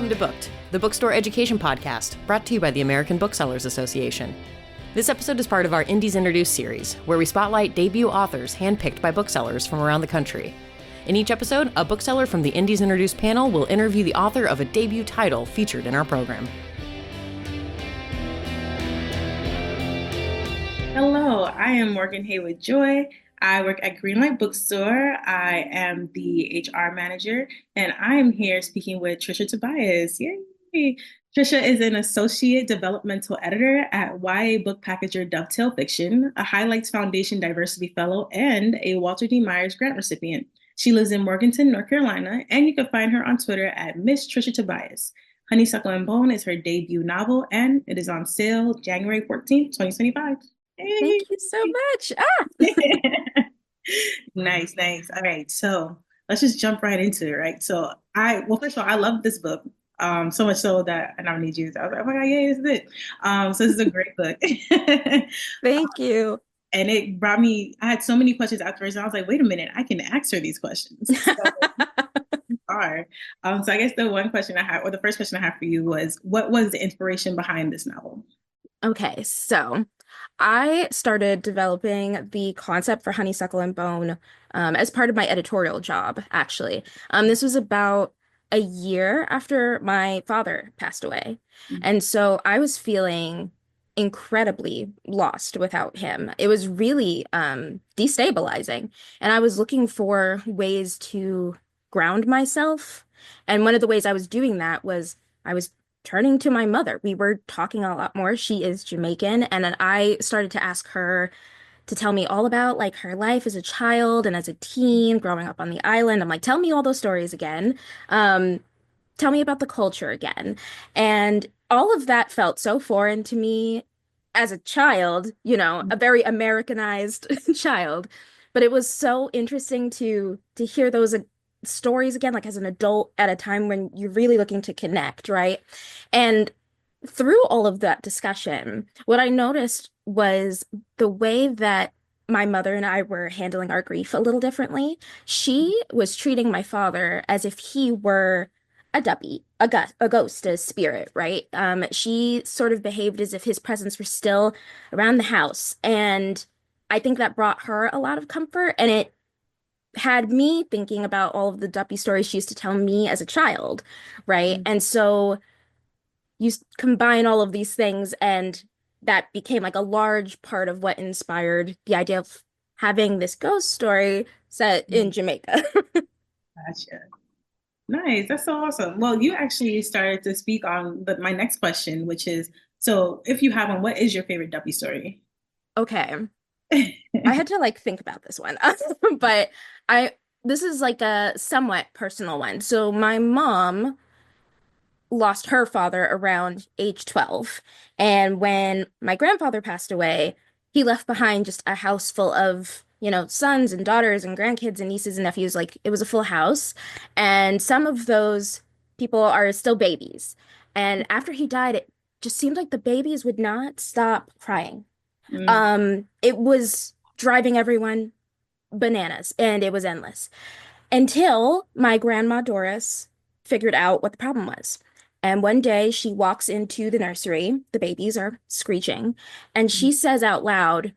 Welcome to Booked, the bookstore education podcast brought to you by the American Booksellers Association. This episode is part of our Indies Introduced series, where we spotlight debut authors handpicked by booksellers from around the country. In each episode, a bookseller from the Indies Introduced panel will interview the author of a debut title featured in our program. Hello, I am Morgan Haywood-Joy. I work at Greenlight Bookstore. I am the HR manager, and I am here speaking with Trisha Tobias. Yay! Trisha is an associate developmental editor at YA book packager Dovetail Fiction, a Highlights Foundation Diversity Fellow, and a Walter D. Myers grant recipient. She lives in Morganton, North Carolina, and you can find her on Twitter at Miss Trisha Tobias. Honeysuckle and Bone is her debut novel, and it is on sale January 14th, 2025. Hey. Thank you so much. Nice. All right, so let's just jump right into it, right? So first of all, I love this book. So much so that I nominated you. I was like, oh my God, yay, this is it. So this is a great book. Thank you. And it brought me, I had so many questions afterwards, and I was like, wait a minute, I can ask her these questions. So I guess the first question I have for you was, what was the inspiration behind this novel? Okay, so I started developing the concept for Honeysuckle and Bone as part of my editorial job, actually. This was about a year after my father passed away. Mm-hmm. And so I was feeling incredibly lost without him. It was really destabilizing. And I was looking for ways to ground myself. And one of the ways I was doing that was I was turning to my mother. We were talking a lot more. She is Jamaican. And then I started to ask her to tell me all about like her life as a child and as a teen growing up on the island. I'm like, tell me all those stories again. Tell me about the culture again. And all of that felt so foreign to me as a child, you know, a very Americanized child. But it was so interesting to hear those stories again, like as an adult at a time when you're really looking to connect, right? And through all of that discussion, what I noticed was the way that my mother and I were handling our grief a little differently. She was treating my father as if he were a duppy, a ghost, a spirit, right? She sort of behaved as if his presence were still around the house. And I think that brought her a lot of comfort, and it had me thinking about all of the duppy stories she used to tell me as a child, right? Mm-hmm. And so you combine all of these things, and that became like a large part of what inspired the idea of having this ghost story set in Jamaica. Gotcha. Nice. That's so awesome. Well, you actually started to speak on my next question, which is, so if you have one, what is your favorite duppy story? Okay. I had to like think about this one, but this is like a somewhat personal one. So my mom lost her father around age 12. And when my grandfather passed away, he left behind just a house full of, you know, sons and daughters and grandkids and nieces and nephews. Like it was a full house. And some of those people are still babies. And after he died, it just seemed like the babies would not stop crying. It was driving everyone bananas, and it was endless until my grandma Doris figured out what the problem was. And one day she walks into the nursery, the babies are screeching, and she says out loud,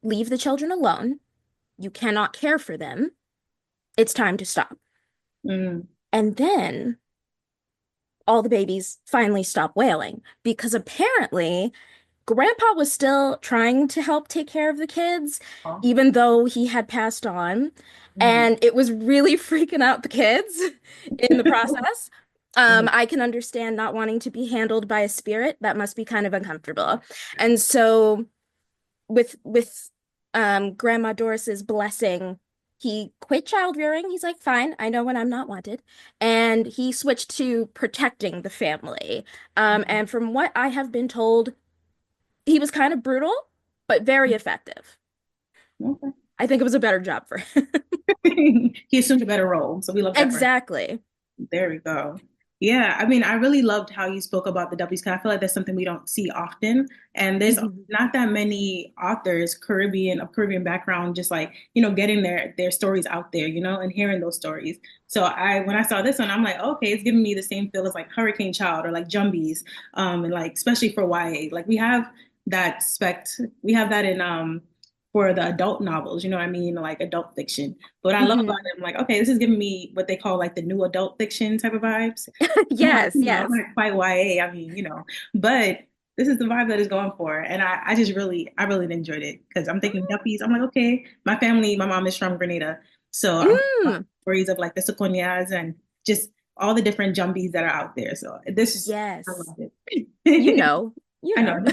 "Leave the children alone. You cannot care for them. It's time to stop." And then all the babies finally stop wailing, because apparently Grandpa was still trying to help take care of the kids, even though he had passed on. And it was really freaking out the kids in the process. I can understand not wanting to be handled by a spirit. That must be kind of uncomfortable. And so with Grandma Doris's blessing, he quit child rearing. He's like, fine, I know when I'm not wanted. And he switched to protecting the family. And from what I have been told, he was kind of brutal, but very effective. Okay. I think it was a better job for him. He assumed a better role, so we love that. Exactly. There we go. Yeah, I mean, I really loved how you spoke about the W's because I feel like that's something we don't see often. And there's Mhm. not that many authors, of Caribbean background, just like, getting their stories out there, and hearing those stories. So when I saw this one, I'm like, okay, it's giving me the same feel as like Hurricane Child or like Jumbies. And like especially for YA. Like we have that in for the adult novels, you know what I mean? Like adult fiction. But what I love about Mhm. it, I'm like, okay, this is giving me what they call like the new adult fiction type of vibes. I'm like, Yes, I'm yes. not quite YA. I mean, but this is the vibe that it's going for. And I really enjoyed it because I'm thinking Duppies. I'm like, okay, my mom is from Grenada. So I'm Mm, stories of like the Sukonyas and just all the different Jumbies that are out there. So I yes. love You it. know, you I know. know.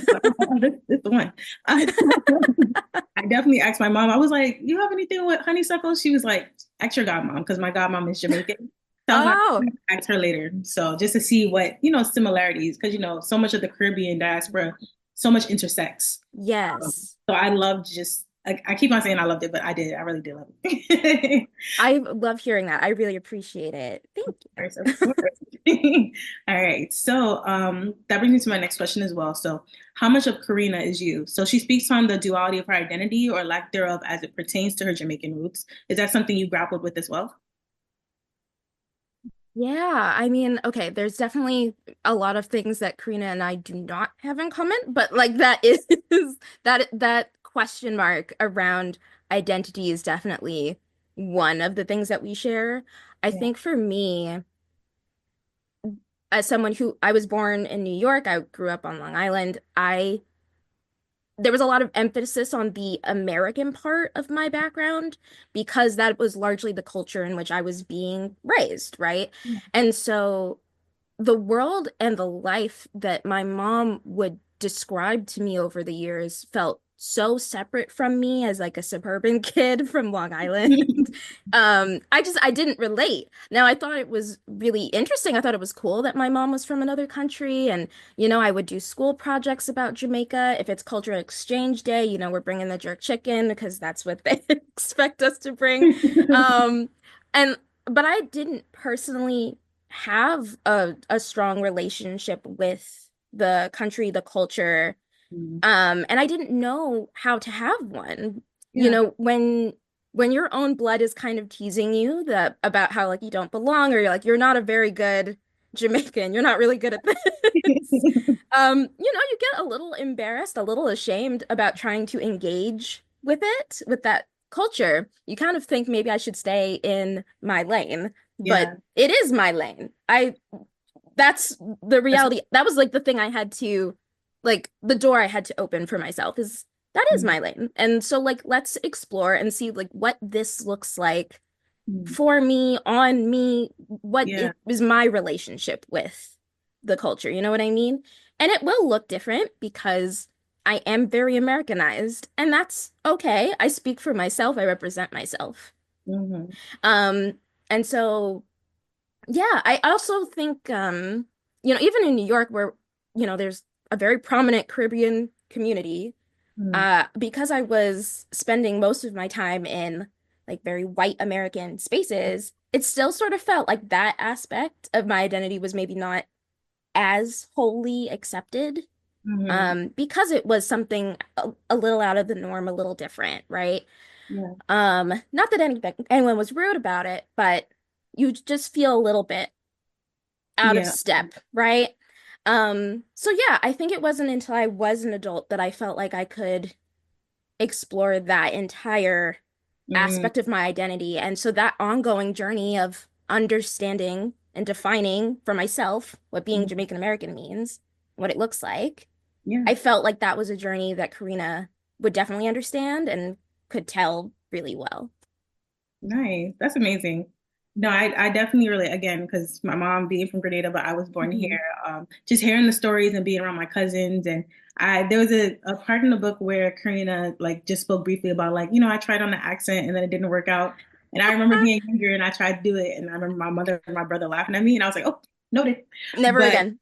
This the one. I definitely asked my mom. I was like, "You have anything with honeysuckle?" She was like, "Ask your godmom," because my godmom is Jamaican. So I was like, Oh, "Ask her later." So just to see what similarities, because so much of the Caribbean diaspora, so much intersects. yes. So I loved just. I keep on saying I loved it, but I did. I really did love it. I love hearing that. I really appreciate it. Thank you. Course, of course. All right. So that brings me to my next question as well. So how much of Karina is you? So she speaks on the duality of her identity or lack thereof as it pertains to her Jamaican roots. Is that something you grappled with as well? Yeah, I mean, okay, there's definitely a lot of things that Karina and I do not have in common, but like that is that question mark around identity is definitely one of the things that we share. I Yeah. think for me, as someone who I was born in New York, I grew up on Long Island, I there was a lot of emphasis on the American part of my background because that was largely the culture in which I was being raised, right? And so the world and the life that my mom would describe to me over the years felt so separate from me as like a suburban kid from Long Island. I didn't relate. Now I thought it was really interesting. I thought it was cool that my mom was from another country and I would do school projects about Jamaica. If it's cultural exchange day, we're bringing the jerk chicken because that's what they expect us to bring. Um and but I didn't personally have a strong relationship with the country, the culture, Mm. and I didn't know how to have one. You Yeah. know, when your own blood is kind of teasing you that about how like you don't belong or you're like you're not a very good Jamaican, you're not really good at this. You get a little embarrassed, a little ashamed about trying to engage with it, with that culture. You kind of think maybe I should stay in my lane, but Yeah. it is my lane. That's the That's, reality. That was like the thing I had to, like, the door I had to open for myself is that is mm, my lane. And so, like, let's explore and see, like, what this looks like mm, for me, on me, what yeah. it is my relationship with the culture. You know what I mean? And it will look different because I am very Americanized, and that's okay. I speak for myself, I represent myself. Hmm. Um, and so yeah, I also think even in New York where, there's a very prominent Caribbean community, Mm. because I was spending most of my time in like very white American spaces, it still sort of felt like that aspect of my identity was maybe not as wholly accepted, Hmm. because it was something a little out of the norm, a little different, right? Yeah. Not that anyone was rude about it, but you just feel a little bit out of Yeah. step, right? So yeah, I think it wasn't until I was an adult that I felt like I could explore that entire Mm, aspect of my identity. And so that ongoing journey of understanding and defining for myself what being mm, Jamaican American means, what it looks like, yeah. I felt like that was a journey that Karina would definitely understand and could tell really well. Nice. That's amazing. No, I definitely really, again, because my mom being from Grenada, but I was born Mhm. here, just hearing the stories and being around my cousins. And there was a part in the book where Karina like just spoke briefly about like, I tried on the accent and then it didn't work out. And I remember being younger and I tried to do it. And I remember my mother and my brother laughing at me and I was like, oh, noted. Never But, again.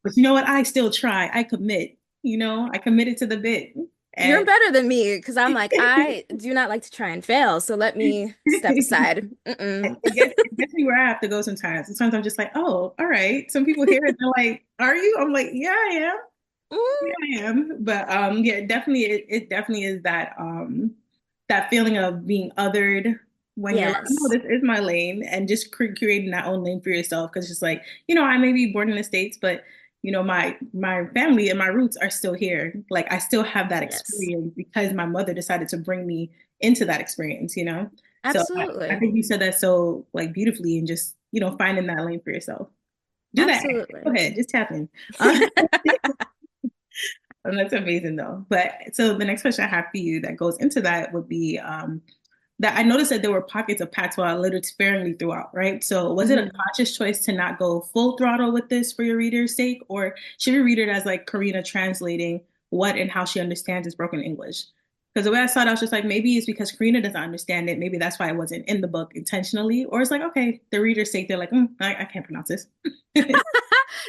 but you know what? I still try. I commit, I committed to the bit. You're better than me because I'm like, I do not like to try and fail. So let me step aside. Mm-mm. It gets me where I have to go sometimes. Sometimes I'm just like, oh, all right. Some people hear it, they're like, are you? I'm like, yeah, I am. Mm, Yeah, I am. But yeah, it definitely is that that feeling of being othered when you're like, no, yes. this is my lane, and just creating that own lane for yourself. Because it's just like, I may be born in the States, but my family and my roots are still here. Like I still have that Yes. experience because my mother decided to bring me into that experience. So I Absolutely. think you said that so like beautifully, and just finding that lane for yourself. Do that. Go Absolutely. ahead, just tap in. And that's amazing though. But so the next question I have for you that goes into that would be that I noticed that there were pockets of patois littered sparingly throughout, right? So was it a Mhm. conscious choice to not go full throttle with this for your reader's sake, or should we read it as like Karina translating what and how she understands is broken English? Because the way I saw it, I was just like, maybe it's because Karina doesn't understand it. Maybe that's why it wasn't in the book intentionally. Or it's like, okay, the reader's sake, they're like, I can't pronounce this.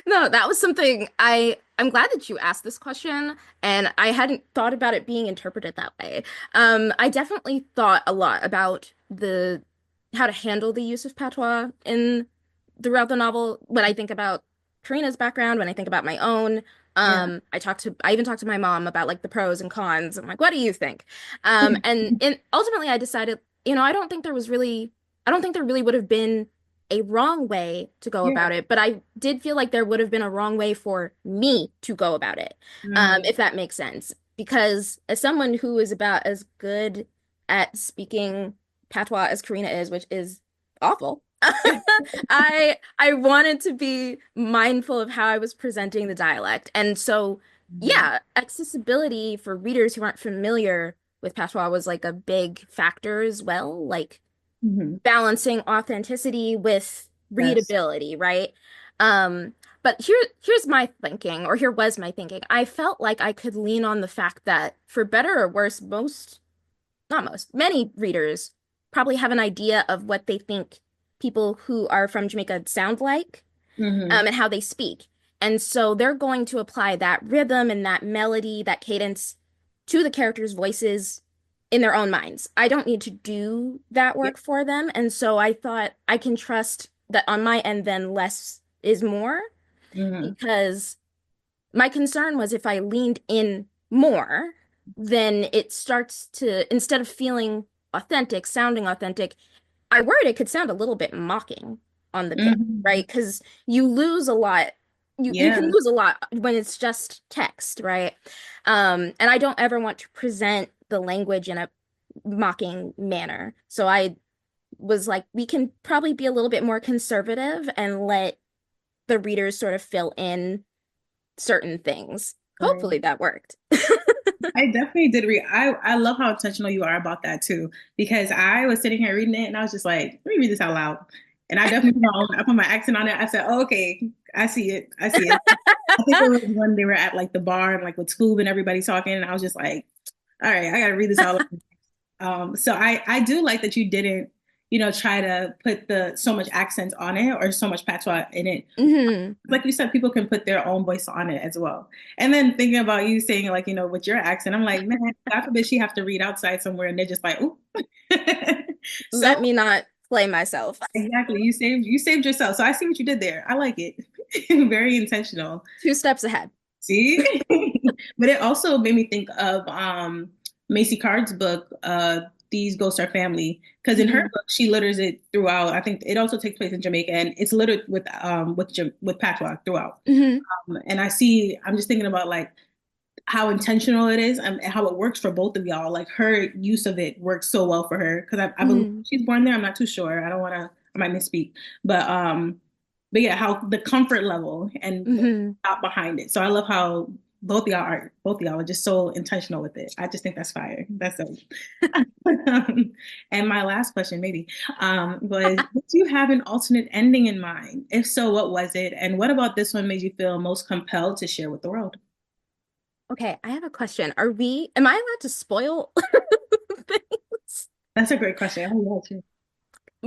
No, that was something I'm glad that you asked this question, and I hadn't thought about it being interpreted that way. I definitely thought a lot about the how to handle the use of patois in throughout the novel. When I think about Karina's background, when I think about my own, Yeah. I even talked to my mom about like the pros and cons. I'm like, what do you think? And ultimately I decided, I don't think there really would have been a wrong way to go Yeah. about it, but I did feel like there would have been a wrong way for me to go about it, Mm, if that makes sense. Because as someone who is about as good at speaking patois as Karina is, which is awful, I wanted to be mindful of how I was presenting the dialect. And so, mhm. yeah, accessibility for readers who aren't familiar with patois was like a big factor as well. Like Mhm. balancing authenticity with Yes. readability, right? But here's my thinking, or here was my thinking. I felt like I could lean on the fact that for better or worse, not most, many readers probably have an idea of what they think people who are from Jamaica sound like, Hmm. and how they speak. And so they're going to apply that rhythm and that melody, that cadence to the characters' voices in their own minds. I don't need to do that Yeah. work for them. And so I thought I can trust that on my end, then less is more, Hmm. because my concern was if I leaned in more, then it starts to, instead of feeling authentic, sounding authentic, I worried it could sound a little bit mocking on the page, Hmm. right? Because you lose a lot. You can Yeah. lose a lot when it's just text, right? And I don't ever want to present the language in a mocking manner. So I was like, we can probably be a little bit more conservative and let the readers sort of fill in certain things. Right. Hopefully that worked. I definitely did read. I love how intentional you are about that too, because I was sitting here reading it and I was just like, let me read this out loud. And I definitely I put my accent on it. I said, oh, okay, I see it. I see it. I think it was when they were at like the bar and like with Scoob and everybody talking, and I was just like, all right, I gotta read this out loud. So I do like that you didn't, try to put the so much accents on it or so much patois in it. Hmm. Like you said, people can put their own voice on it as well. And then thinking about you saying like, with your accent, I'm like, man, God forbid she have to read outside somewhere and they're just like, ooh. So Let me not play myself. exactly, you saved yourself. So I see what you did there. I like it. Very intentional. 2 steps ahead. See? But it also made me think of Macy Card's book, These Ghosts Are Family. Because in her Hmm. book, she litters it throughout. I think it also takes place in Jamaica, and it's littered with patois throughout. Hmm. And I'm just thinking about like how intentional it is and how it works for both of y'all. Like her use of it works so well for her because I believe Hmm. she's born there. I'm not too sure. I don't want to. I might misspeak, but yeah, how the comfort level and the Hmm. thought behind it. So I love how both of y'all are just so intentional with it. I just think that's fire. That's so. And my last question, maybe, was: do you have an alternate ending in mind? If so, what was it? And what about this one made you feel most compelled to share with the world? Okay, I have a question. Am I allowed to spoil things? That's a great question. I love you.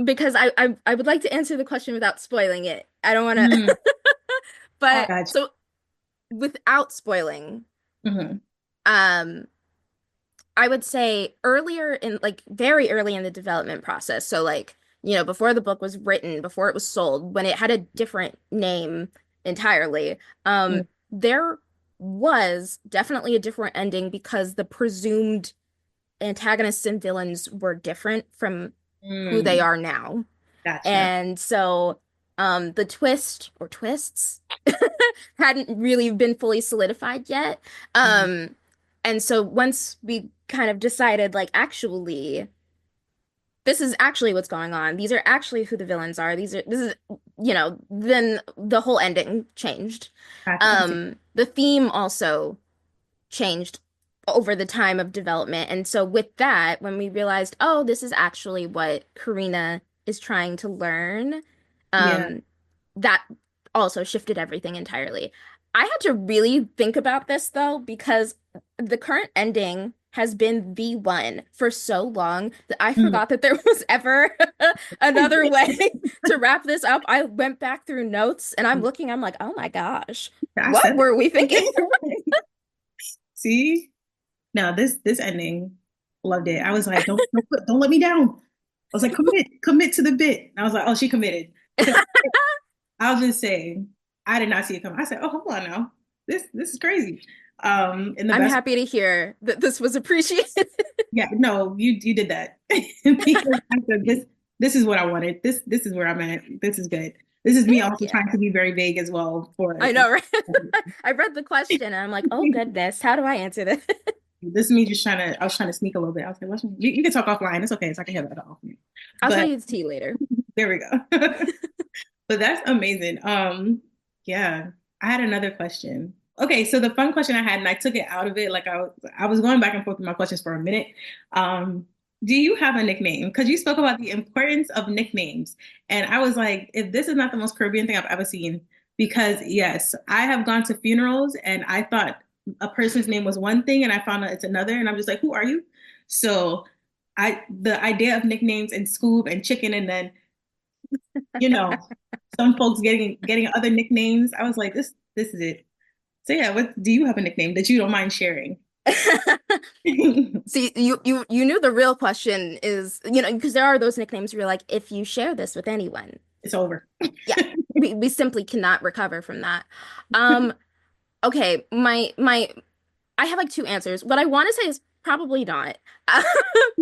Because I would like to answer the question without spoiling it. I don't want to, Mm, I but got so without spoiling, you. Hmm. um, I would say earlier in like very early in the development process. So like, before the book was written, before it was sold, when it had a different name entirely, Mm, there was definitely a different ending because the presumed antagonists and villains were different from who they mm, are now. gotcha. And so the twist or twists hadn't really been fully solidified yet. Mhm. And so once we kind of decided, like, actually, this is actually what's going on. These are actually who the villains are. This is, then the whole ending changed. Gotcha. The theme also changed over the time of development. And so with that, when we realized, oh, this is actually what Karina is trying to learn, Yeah. um, that also shifted everything entirely. I had to really think about this though, because the current ending has been the one for so long that I Mm. forgot that there was ever another way to wrap this up. I went back through notes and I'm like, oh my gosh, I what said were we thinking? that. See? No, this ending, loved it. I was like, don't let me down. I was like, commit to the bit. And I was like, oh, she committed. Because I'll just say, I did not see it coming. I said, oh, hold on now. This is crazy. In the I'm best. happy to hear that this was appreciated. Yeah, no, you did that. Because I said this is what I wanted. This is where I'm at. This is good. This is me also Yeah, trying to be very vague as well for I know, right? I read the question and I'm like, oh goodness, how do I answer this? this is me just I was trying to sneak a little bit. I was like, you can talk offline. It's okay. It's like I have that off me. I'll tell But you the tea later. there we go. But that's amazing. Yeah, I had another question. Okay, so the fun question I had, and I took it out of it, like I was going back and forth with my questions for a minute. Um, do you have a nickname? Because you spoke about the importance of nicknames, and I was like, if this is not the most Caribbean thing I've ever seen, because yes, I have gone to funerals and I thought a person's name was one thing, and I found out it's another, and I'm just like, who are you? So the idea of nicknames and Scoob and Chicken, and then you know, some folks getting other nicknames. I was like, this is it. So yeah, what do you have a nickname that you don't mind sharing? See, you knew the real question is, because there are those nicknames where you're like, if you share this with anyone, It's over. yeah, we simply cannot recover from that. Um, okay, my I have like two answers. What I want to say is probably not.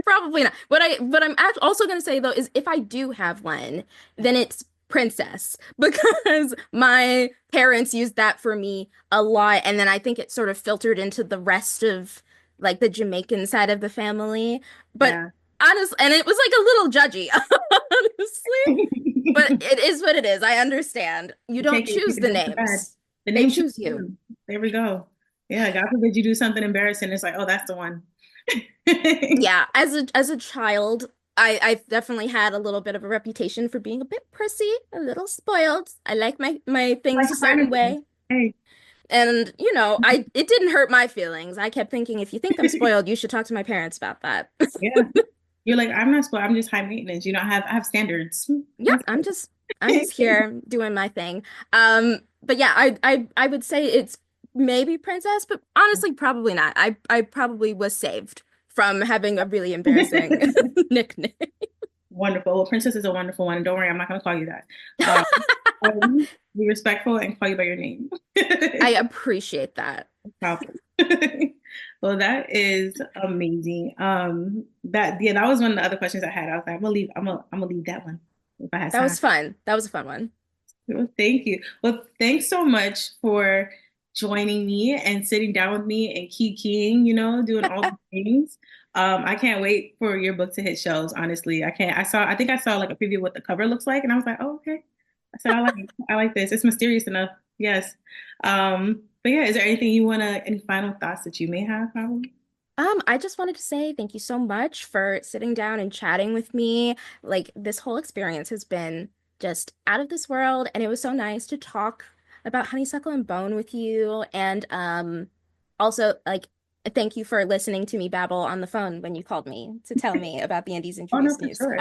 Probably not. What I'm also going to say though is if I do have one, then it's princess because my parents used that for me a lot and then I think it sort of filtered into the rest of like the Jamaican side of the family. But Yeah. honestly, and it was like a little judgy, honestly, but it is what it is. I understand. You You don't take it, you choose can the go to bed. names. The They name should choose you. there we go. Yeah, God forbid you do something embarrassing. It's like, oh, that's the one. Yeah, as a child, I've definitely had a little bit of a reputation for being a bit prissy, a little spoiled. I like my Like things a certain finer. way. Hey. And I it didn't hurt my feelings. I kept thinking if you think I'm spoiled, you should talk to my parents about that. Yeah. You're like, I'm not spoiled. I'm just high maintenance. I have standards. Yeah, That's I'm just here doing my thing. But yeah, I would say it's maybe princess, but honestly, probably not. I probably was saved from having a really embarrassing good. nickname. Wonderful. Well, Princess is a wonderful one. Don't worry, I'm not going to call you that. Um, be respectful and call you by your name. I appreciate that. Problem. Well, that is amazing. That was one of the other questions I had. I was like, I'm gonna leave that one if I had That time. was fun. That was a fun one. Well, thank you. Well, thanks so much for joining me and sitting down with me and keying, doing all the things. I can't wait for your book to hit shelves, honestly. I can't. I think I saw like a preview of what the cover looks like, and I was like, oh, okay. I said, I like this. It's mysterious enough. Yes. But yeah, is there any final thoughts that you may have, probably? I just wanted to say thank you so much for sitting down and chatting with me. Like this whole experience has been just out of this world, and it was so nice to talk about Honeysuckle and Bone with you. And also like thank you for listening to me babble on the phone when you called me to tell me about the Indies Oh no, Introduced for news. sure.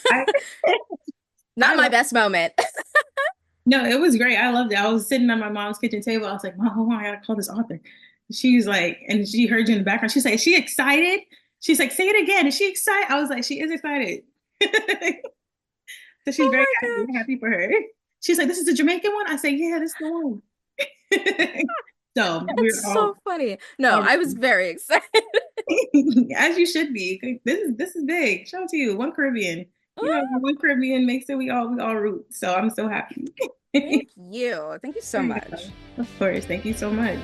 I Not I my love best moment. No, it was great. I loved it. I was sitting at my mom's kitchen table. I was like, Mom, I gotta call this author. She's like, and she heard you in the background. She's like, is she excited? She's like, say it again. Is she excited? I was like, she is excited. So she's very happy for her. She's like, this is the Jamaican one? I say, yeah, this is the one. So we're That's so funny. No, I was very excited. as you should be. This is big. Shout out to you. One Caribbean. You know, one Caribbean makes it we all root. So I'm so happy. Thank you. Thank you so much. Of course. Thank you so much.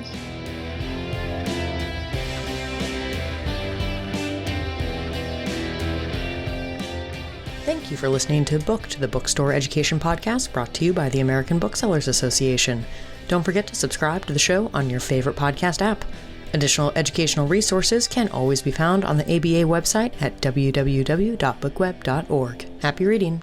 Thank you for listening to Booked, the bookstore education podcast brought to you by the American Booksellers Association. Don't forget to subscribe to the show on your favorite podcast app. Additional educational resources can always be found on the ABA website at www.bookweb.org. Happy reading!